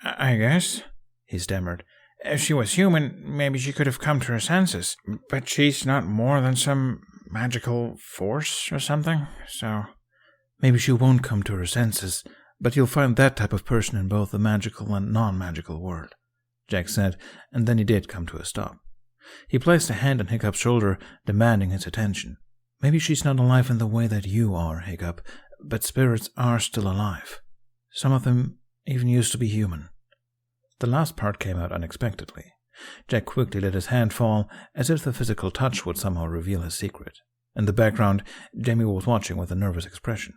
[SPEAKER 2] I guess," he stammered. "If she was human, maybe she could have come to her senses. But she's not more than some magical force or something, so..."
[SPEAKER 1] "Maybe she won't come to her senses, but you'll find that type of person in both the magical and non-magical world," Jack said, and then he did come to a stop. He placed a hand on Hiccup's shoulder, demanding his attention. "Maybe she's not alive in the way that you are, Hiccup, but spirits are still alive. Some of them even used to be human." The last part came out unexpectedly. Jack quickly let his hand fall, as if the physical touch would somehow reveal his secret. In the background, Jamie was watching with a nervous expression.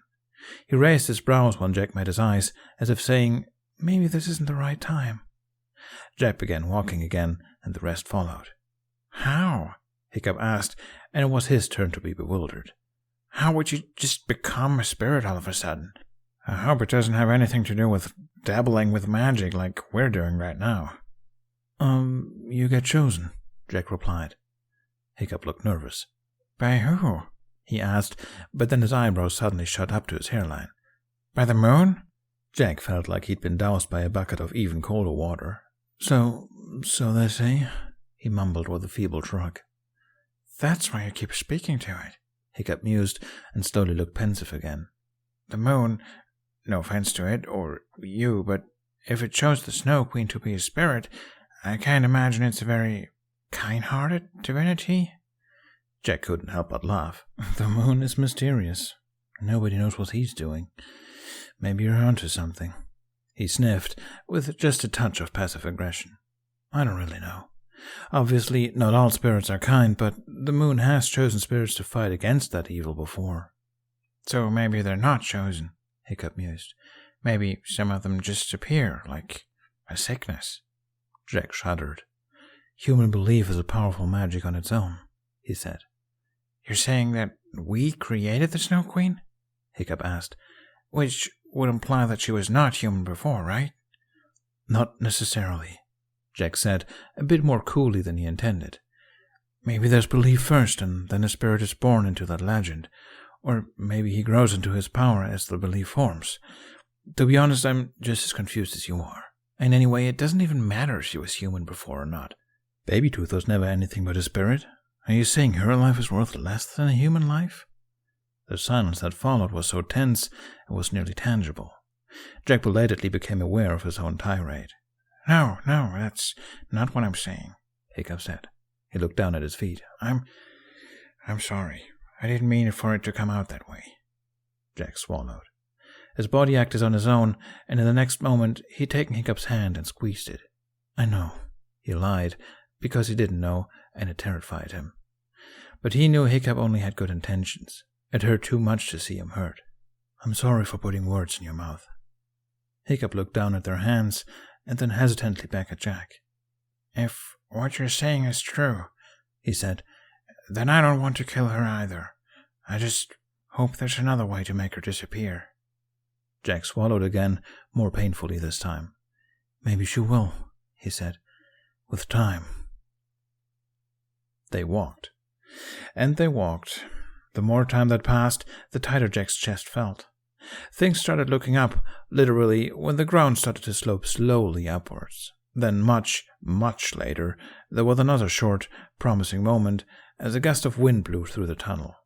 [SPEAKER 1] He raised his brows when Jack met his eyes, as if saying, "Maybe this isn't the right time." Jack began walking again, and the rest followed.
[SPEAKER 2] "How?"
[SPEAKER 1] Hiccup asked, and it was his turn to be bewildered.
[SPEAKER 2] "How would you just become a spirit all of a sudden? I hope it doesn't have anything to do with dabbling with magic like we're doing right now."
[SPEAKER 1] You get chosen," Jack replied. Hiccup looked nervous.
[SPEAKER 2] "By who?"
[SPEAKER 1] he asked, but then his eyebrows suddenly shot up to his hairline.
[SPEAKER 2] "By the moon?"
[SPEAKER 1] Jack felt like he'd been doused by a bucket of even colder water. So they say," he mumbled with a feeble shrug.
[SPEAKER 2] "That's why you keep speaking to it,"
[SPEAKER 1] Hiccup mused, and slowly looked pensive again.
[SPEAKER 2] "The moon, no offense to it, or you, but if it chose the Snow Queen to be a spirit, I can't imagine it's a very kind-hearted divinity."
[SPEAKER 1] Jack couldn't help but laugh. "The moon is mysterious. Nobody knows what he's doing. Maybe you're onto something." He sniffed, with just a touch of passive aggression. I don't really know. Obviously, not all spirits are kind, but the moon has chosen spirits to fight against that evil before.
[SPEAKER 2] So maybe they're not chosen, Hiccup mused. Maybe some of them just appear, like a sickness.
[SPEAKER 1] Jack shuddered. Human belief is a powerful magic on its own, he said.
[SPEAKER 2] You're saying that we created the Snow Queen? Hiccup asked. Which would imply that she was not human before, right?
[SPEAKER 1] Not necessarily, Jack said, a bit more coolly than he intended. Maybe there's belief first, and then a spirit is born into that legend. Or maybe he grows into his power as the belief forms. To be honest, I'm just as confused as you are. And anyway, it doesn't even matter if she was human before or not. Babytooth was never anything but a spirit. Are you saying her life is worth less than a human life? The silence that followed was so tense it was nearly tangible. Jack belatedly became aware of his own tirade.
[SPEAKER 2] No, that's not what I'm saying,
[SPEAKER 1] Hiccup said. He looked down at his feet.
[SPEAKER 2] I'm sorry. I didn't mean for it to come out that way.
[SPEAKER 1] Jack swallowed. His body acted on his own, and in the next moment he'd taken Hiccup's hand and squeezed it. I know, he lied, because he didn't know, and it terrified him. But he knew Hiccup only had good intentions. It hurt too much to see him hurt. I'm sorry for putting words in your mouth. Hiccup looked down at their hands, and then hesitantly back at Jack.
[SPEAKER 2] If what you're saying is true, he said, then I don't want to kill her either. I just hope there's another way to make her disappear.
[SPEAKER 1] Jack swallowed again, more painfully this time. Maybe she will, he said, with time. They walked. And they walked. The more time that passed, the tighter Jack's chest felt. Things started looking up, literally, when the ground started to slope slowly upwards. Then much, much later, there was another short, promising moment as a gust of wind blew through the tunnel.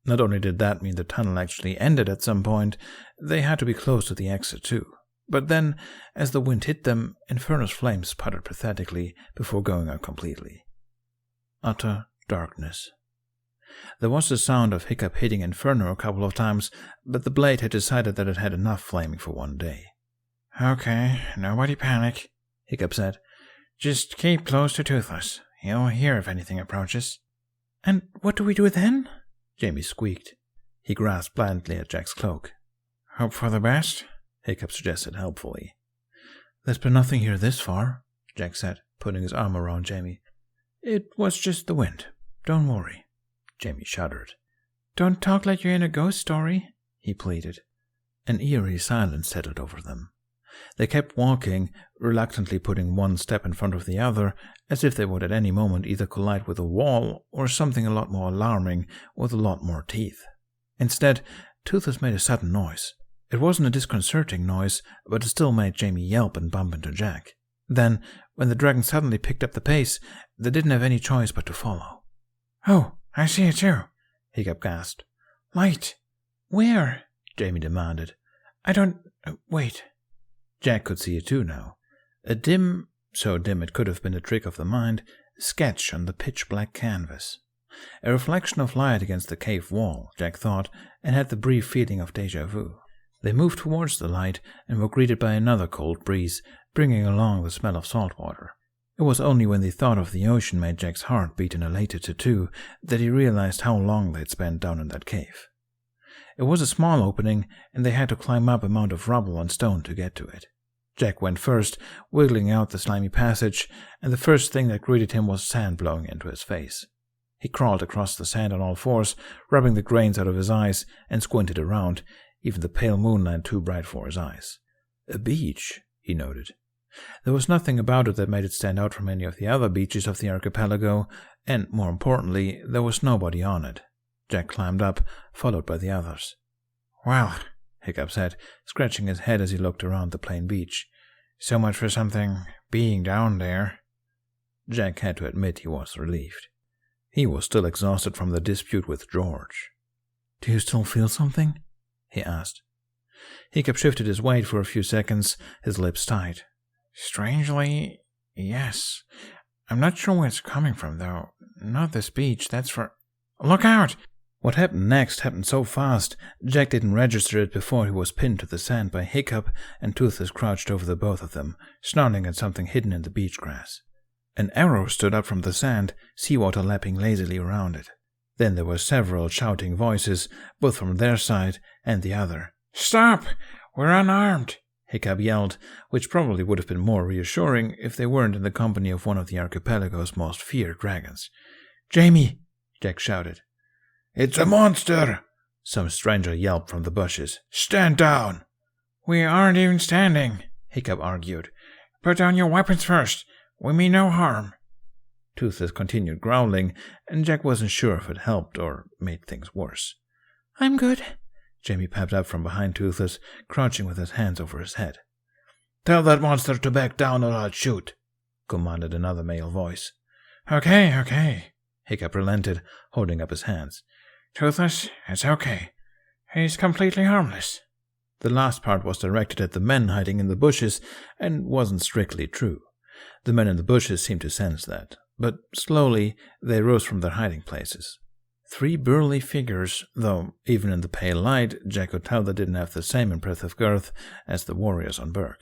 [SPEAKER 1] Not only did that mean the tunnel actually ended at some point, they had to be close to the exit too. But then, as the wind hit them, Inferno's flames sputtered pathetically before going out completely. Utter darkness. There was the sound of Hiccup hitting Inferno a couple of times, but the blade had decided that it had enough flaming for one day.
[SPEAKER 2] Okay, nobody panic, Hiccup said. Just keep close to Toothless. He'll hear if anything approaches.
[SPEAKER 1] And what do we do then? Jamie squeaked. He grasped blindly at Jack's cloak.
[SPEAKER 2] Hope for the best,
[SPEAKER 1] Hiccup suggested helpfully. There's been nothing here this far, Jack said, putting his arm around Jamie. It was just the wind. Don't worry. Jamie shuddered.
[SPEAKER 2] Don't talk like you're in a ghost story, he pleaded.
[SPEAKER 1] An eerie silence settled over them. They kept walking, reluctantly putting one step in front of the other, as if they would at any moment either collide with a wall or something a lot more alarming with a lot more teeth. Instead, Toothless made a sudden noise. It wasn't a disconcerting noise, but it still made Jamie yelp and bump into Jack. Then, when the dragon suddenly picked up the pace, they didn't have any choice but to follow.
[SPEAKER 2] Oh, I see it too,
[SPEAKER 1] Hiccup gasped.
[SPEAKER 2] Light. Where?
[SPEAKER 1] Jamie demanded.
[SPEAKER 2] I don't... wait.
[SPEAKER 1] Jack could see it too now. A dim, so dim it could have been a trick of the mind, sketch on the pitch-black canvas. A reflection of light against the cave wall, Jack thought, and had the brief feeling of déjà vu. They moved towards the light and were greeted by another cold breeze, bringing along the smell of salt water. It was only when the thought of the ocean made Jack's heart beat in a later tattoo that he realized how long they'd spent down in that cave. It was a small opening, and they had to climb up a mound of rubble and stone to get to it. Jack went first, wiggling out the slimy passage, and the first thing that greeted him was sand blowing into his face. He crawled across the sand on all fours, rubbing the grains out of his eyes, and squinted around, even the pale moonlight too bright for his eyes. A beach, he noted. There was nothing about it that made it stand out from any of the other beaches of the archipelago, and, more importantly, there was nobody on it. Jack climbed up, followed by the others.
[SPEAKER 2] Well,
[SPEAKER 1] Hiccup said, scratching his head as he looked around the plain beach.
[SPEAKER 2] So much for something being down there.
[SPEAKER 1] Jack had to admit he was relieved. He was still exhausted from the dispute with George. Do you still feel something? He asked. Hiccup shifted his weight for a few seconds, his lips tight.
[SPEAKER 2] Strangely, yes. I'm not sure where it's coming from, though. Not this beach, that's for... Look out!
[SPEAKER 1] What happened next happened so fast, Jack didn't register it before he was pinned to the sand by Hiccup, and Toothless crouched over the both of them, snarling at something hidden in the beach grass. An arrow stood up from the sand, seawater lapping lazily around it. Then there were several shouting voices, both from their side and the other.
[SPEAKER 2] "Stop! We're unarmed!"
[SPEAKER 1] Hiccup yelled, which probably would have been more reassuring if they weren't in the company of one of the archipelago's most feared dragons.
[SPEAKER 2] "Jamie!"
[SPEAKER 1] Jack shouted.
[SPEAKER 3] "It's a monster!"
[SPEAKER 1] Some stranger yelped from the bushes.
[SPEAKER 3] "Stand down!"
[SPEAKER 2] "We aren't even standing,"
[SPEAKER 1] Hiccup argued.
[SPEAKER 2] "Put down your weapons first. We mean no harm."
[SPEAKER 1] Toothless continued growling, and Jack wasn't sure if it helped or made things worse.
[SPEAKER 2] "I'm good,"
[SPEAKER 1] Jamie piped up from behind Toothless, crouching with his hands over his head.
[SPEAKER 3] "Tell that monster to back down or I'll shoot,"
[SPEAKER 1] commanded another male voice.
[SPEAKER 2] Okay,
[SPEAKER 1] Hiccup relented, holding up his hands.
[SPEAKER 2] "Toothless, it's okay. He's completely harmless."
[SPEAKER 1] The last part was directed at the men hiding in the bushes and wasn't strictly true. The men in the bushes seemed to sense that, but slowly they rose from their hiding places. 3 burly figures, though even in the pale light, Jack could tell they didn't have the same impressive girth as the warriors on Burg.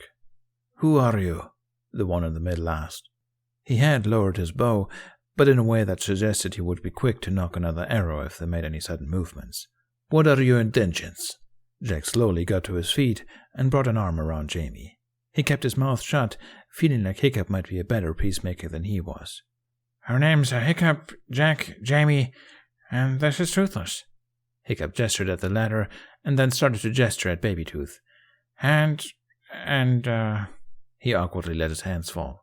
[SPEAKER 1] "Who are you?" the one in the middle asked. He had lowered his bow, but in a way that suggested he would be quick to knock another arrow if they made any sudden movements. "What are your intentions?" Jack slowly got to his feet and brought an arm around Jamie. He kept his mouth shut, feeling like Hiccup might be a better peacemaker than he was.
[SPEAKER 2] "Our names are Hiccup, Jack, Jamie, and this is Toothless."
[SPEAKER 1] Hiccup gestured at the latter, and then started to gesture at Baby Tooth.
[SPEAKER 2] And,
[SPEAKER 1] he awkwardly let his hands fall.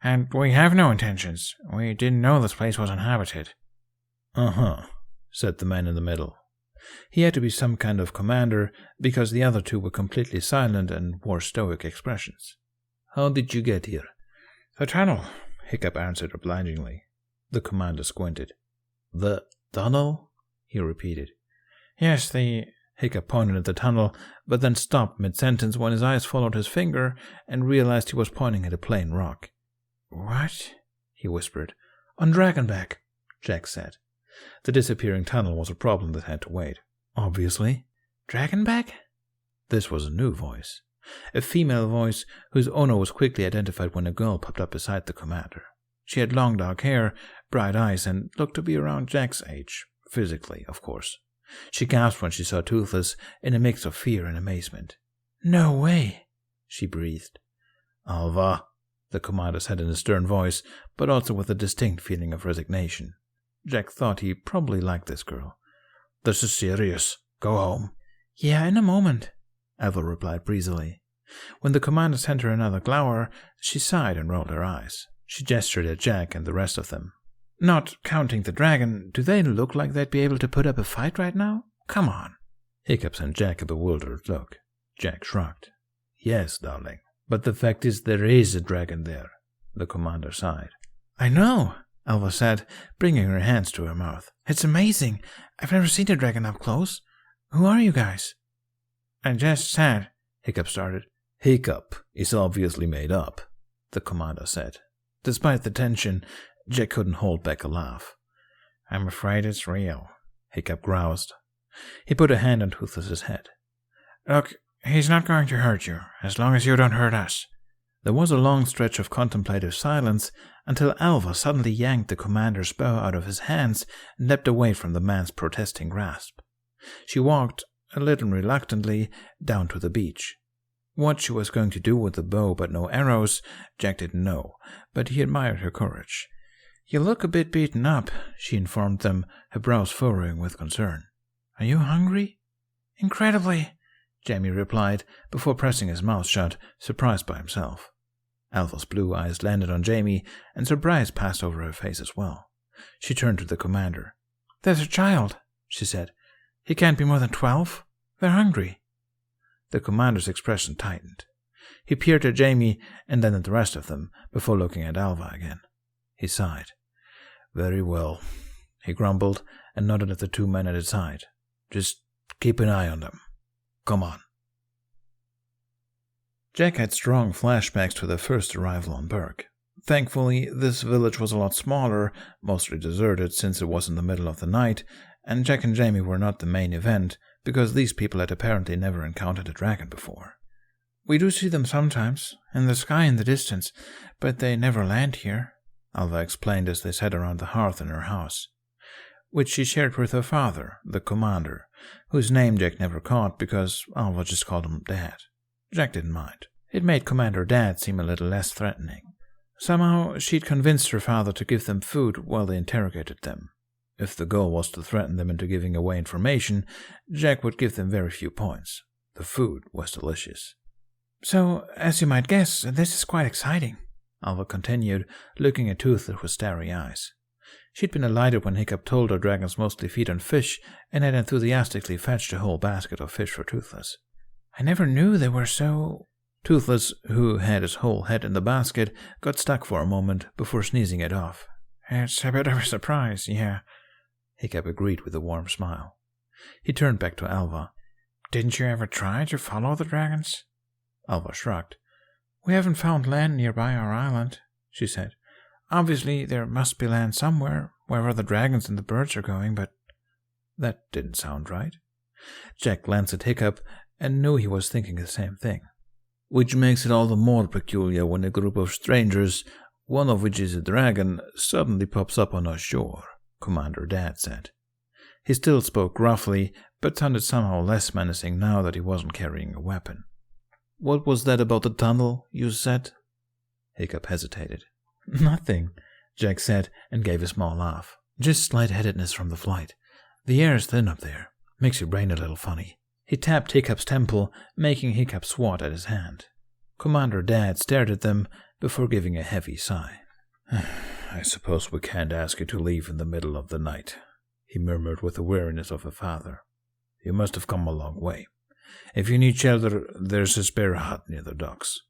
[SPEAKER 2] "And we have no intentions. We didn't know this place was inhabited."
[SPEAKER 1] "Uh-huh," said the man in the middle. He had to be some kind of commander, because the other 2 were completely silent and wore stoic expressions. "How did you get here?"
[SPEAKER 2] "The tunnel,"
[SPEAKER 1] Hiccup answered obligingly. The commander squinted. "The tunnel?" he repeated.
[SPEAKER 2] "Yes, the—"
[SPEAKER 1] Hiccup pointed at the tunnel, but then stopped mid-sentence when his eyes followed his finger and realized he was pointing at a plain rock.
[SPEAKER 2] "What?"
[SPEAKER 1] he whispered. "On Dragonback," Jack said. The disappearing tunnel was a problem that had to wait. Obviously.
[SPEAKER 2] "Dragonback?"
[SPEAKER 1] This was a new voice. A female voice whose owner was quickly identified when a girl popped up beside the commander. She had long dark hair, bright eyes, and looked to be around Jack's age. Physically, of course. She gasped when she saw Toothless, in a mix of fear and amazement.
[SPEAKER 2] "No way,"
[SPEAKER 1] she breathed. "Alva," the commander said in a stern voice, but also with a distinct feeling of resignation. Jack thought he probably liked this girl.
[SPEAKER 3] "This is serious. Go home."
[SPEAKER 2] "Yeah, in a moment,"
[SPEAKER 1] Alva replied breezily. When the commander sent her another glower, she sighed and rolled her eyes. She gestured at Jack and the rest of them. "Not counting the dragon, do they look like they'd be able to put up a fight right now? Come on." Hiccup sent Jack a bewildered look. Jack shrugged. "Yes, darling, but the fact is there is a dragon there," the commander sighed.
[SPEAKER 2] "I know," Alva said, bringing her hands to her mouth. "It's amazing. I've never seen a dragon up close. Who are you guys?"
[SPEAKER 1] "I just said," Hiccup started. "Hiccup is obviously made up," the commander said. Despite the tension, Jack couldn't hold back a laugh.
[SPEAKER 2] "I'm afraid it's real,"
[SPEAKER 1] Hiccup groused. He put a hand on Toothless's head.
[SPEAKER 2] "Look, he's not going to hurt you, as long as you don't hurt us."
[SPEAKER 1] There was a long stretch of contemplative silence until Alva suddenly yanked the commander's bow out of his hands and leapt away from the man's protesting grasp. She walked, a little reluctantly, down to the beach. What she was going to do with the bow but no arrows, Jack didn't know, but he admired her courage. "You look a bit beaten up," she informed them, her brows furrowing with concern. "Are you hungry?" "Incredibly," Jamie replied, before pressing his mouth shut, surprised by himself. Alva's blue eyes landed on Jamie, and surprise passed over her face as well. She turned to the commander. "There's a child," she said. "He can't be more than 12. They're hungry." The commander's expression tightened. He peered at Jamie and then at the rest of them, before looking at Alva again. He sighed. "Very well," he grumbled, and nodded at the 2 men at his side. "Just keep an eye on them. Come on." Jack had strong flashbacks to their first arrival on Burg. Thankfully, this village was a lot smaller, mostly deserted since it was in the middle of the night, and Jack and Jamie were not the main event because these people had apparently never encountered a dragon before.
[SPEAKER 2] We do see them sometimes, in the sky in the distance, but they never land here,
[SPEAKER 1] Alva explained as they sat around the hearth in her house, which she shared with her father, the commander, whose name Jack never caught because Alva just called him Dad. Jack didn't mind. It made Commander Dad seem a little less threatening. Somehow she'd convinced her father to give them food while they interrogated them. If the goal was to threaten them into giving away information, Jack would give them very few points. The food was delicious.
[SPEAKER 2] So, as you might guess, this is quite exciting,
[SPEAKER 1] Alva continued, looking at Toothless with starry eyes. She'd been delighted when Hiccup told her dragons mostly feed on fish and had enthusiastically fetched a whole basket of fish for Toothless.
[SPEAKER 2] I never knew they were so...
[SPEAKER 1] Toothless, who had his whole head in the basket, got stuck for a moment before sneezing it off.
[SPEAKER 2] It's a bit of a surprise, yeah,
[SPEAKER 1] Hiccup agreed with a warm smile. He turned back to Alva.
[SPEAKER 2] Didn't you ever try to follow the dragons?
[SPEAKER 1] Alva shrugged.
[SPEAKER 2] We haven't found land nearby our island, she said. Obviously, there must be land somewhere, wherever the dragons and the birds are going, but...
[SPEAKER 1] That didn't sound right. Jack glanced at Hiccup and knew he was thinking the same thing. Which makes it all the more peculiar when a group of strangers, one of which is a dragon, suddenly pops up on our shore, Commander Dad said. He still spoke gruffly, but sounded somehow less menacing now that he wasn't carrying a weapon. What was that about the tunnel, you said? Hiccup hesitated.
[SPEAKER 2] Nothing,
[SPEAKER 1] Jack said and gave a small laugh. Just lightheadedness from the flight. The air is thin up there. Makes your brain a little funny. He tapped Hiccup's temple, making Hiccup swat at his hand. Commander Dad stared at them before giving a heavy sigh. I suppose we can't ask you to leave in the middle of the night, he murmured with the weariness of a father. You must have come a long way. If you need shelter, there's a spare hut near the docks.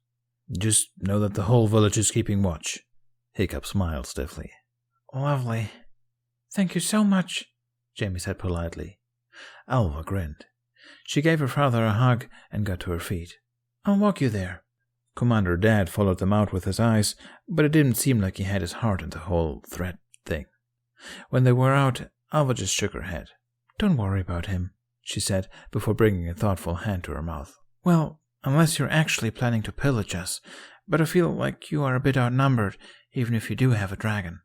[SPEAKER 1] Just know that the whole village is keeping watch. Hiccup smiled stiffly.
[SPEAKER 2] Lovely. Thank you so much,
[SPEAKER 1] Jamie said politely. Alva grinned. She gave her father a hug and got to her feet.
[SPEAKER 2] I'll walk you there.
[SPEAKER 1] Commander Dad followed them out with his eyes, but it didn't seem like he had his heart in the whole threat thing. When they were out, Alva just shook her head. Don't worry about him, she said, before bringing a thoughtful hand to her mouth.
[SPEAKER 2] Well, unless you're actually planning to pillage us, but I feel like you are a bit outnumbered, even if you do have a dragon.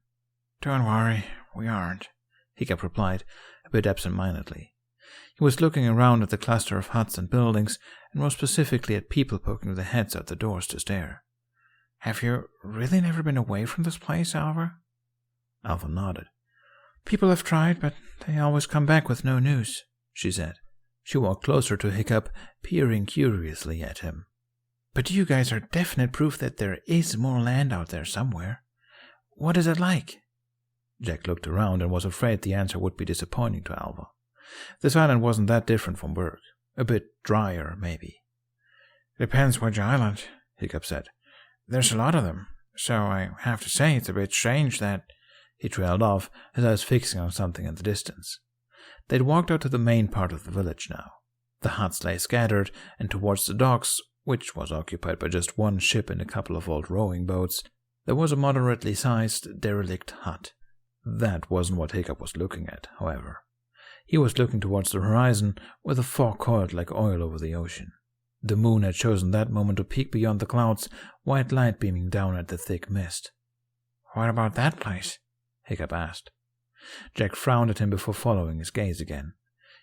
[SPEAKER 2] Don't worry, we aren't,
[SPEAKER 1] Hiccup replied, a bit absent-mindedly. He was looking around at the cluster of huts and buildings, and more specifically at people poking their heads out the doors to stare.
[SPEAKER 2] Have you really never been away from this place, Alva?
[SPEAKER 1] Alva nodded.
[SPEAKER 2] People have tried, but they always come back with no news,
[SPEAKER 1] she said. She walked closer to Hiccup, peering curiously at him.
[SPEAKER 2] But you guys are definite proof that there is more land out there somewhere. What is it like?
[SPEAKER 1] Jack looked around and was afraid the answer would be disappointing to Alva. This island wasn't that different from Burg. A bit drier, maybe.
[SPEAKER 2] Depends which island, Hiccup said. There's a lot of them, so I have to say it's a bit strange that...
[SPEAKER 1] He trailed off, his eyes fixing on something in the distance. They'd walked out to the main part of the village now. The huts lay scattered, and towards the docks, which was occupied by just one ship and a couple of old rowing boats, there was a moderately sized, derelict hut. That wasn't what Hiccup was looking at, however. He was looking towards the horizon, where the fog coiled like oil over the ocean. The moon had chosen that moment to peek beyond the clouds, white light beaming down at the thick mist.
[SPEAKER 2] What about that place?
[SPEAKER 1] Hiccup asked. Jack frowned at him before following his gaze again.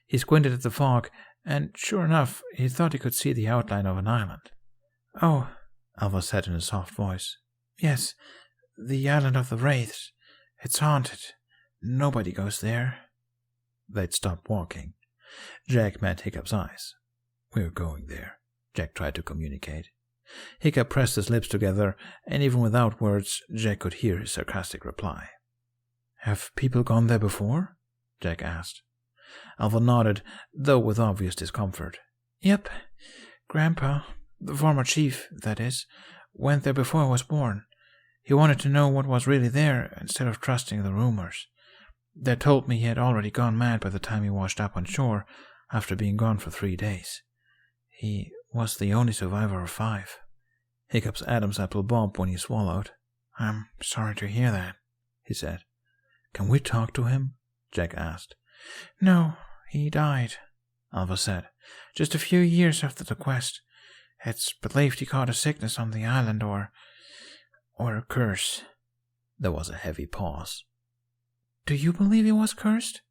[SPEAKER 1] He squinted at the fog, and sure enough, he thought he could see the outline of an island.
[SPEAKER 2] Oh,
[SPEAKER 1] Alva said in a soft voice.
[SPEAKER 2] Yes, the island of the wraiths. It's haunted. Nobody goes there.
[SPEAKER 1] They'd stopped walking. Jack met Hiccup's eyes. We're going there, Jack tried to communicate. Hiccup pressed his lips together, and even without words, Jack could hear his sarcastic reply. Have people gone there before? Jack asked. Alva nodded, though with obvious discomfort.
[SPEAKER 2] Yep. Grandpa, the former chief, that is, went there before I was born. He wanted to know what was really there instead of trusting the rumors. They told me he had already gone mad by the time he washed up on shore after being gone for 3 days. He was the only survivor of 5.
[SPEAKER 1] Hiccup's Adam's apple bobbed when he swallowed.
[SPEAKER 2] I'm sorry to hear that,
[SPEAKER 1] he said. Can we talk to him? Jack asked.
[SPEAKER 2] No, he died, Alva said, just a few years after the quest. It's believed he caught a sickness on the island or a curse.
[SPEAKER 1] There was a heavy pause.
[SPEAKER 2] Do you believe he was cursed?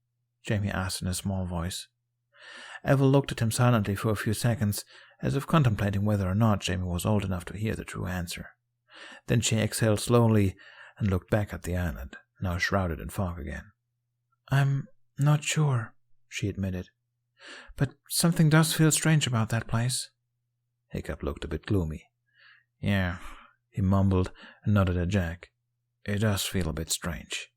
[SPEAKER 1] Jamie asked in a small voice. Eva looked at him silently for a few seconds, as if contemplating whether or not Jamie was old enough to hear the true answer. Then she exhaled slowly and looked back at the island, now shrouded in fog again.
[SPEAKER 2] I'm not sure, she admitted. But something does feel strange about that place.
[SPEAKER 1] Hiccup looked a bit gloomy. Yeah, he mumbled and nodded at Jack. It does feel a bit strange.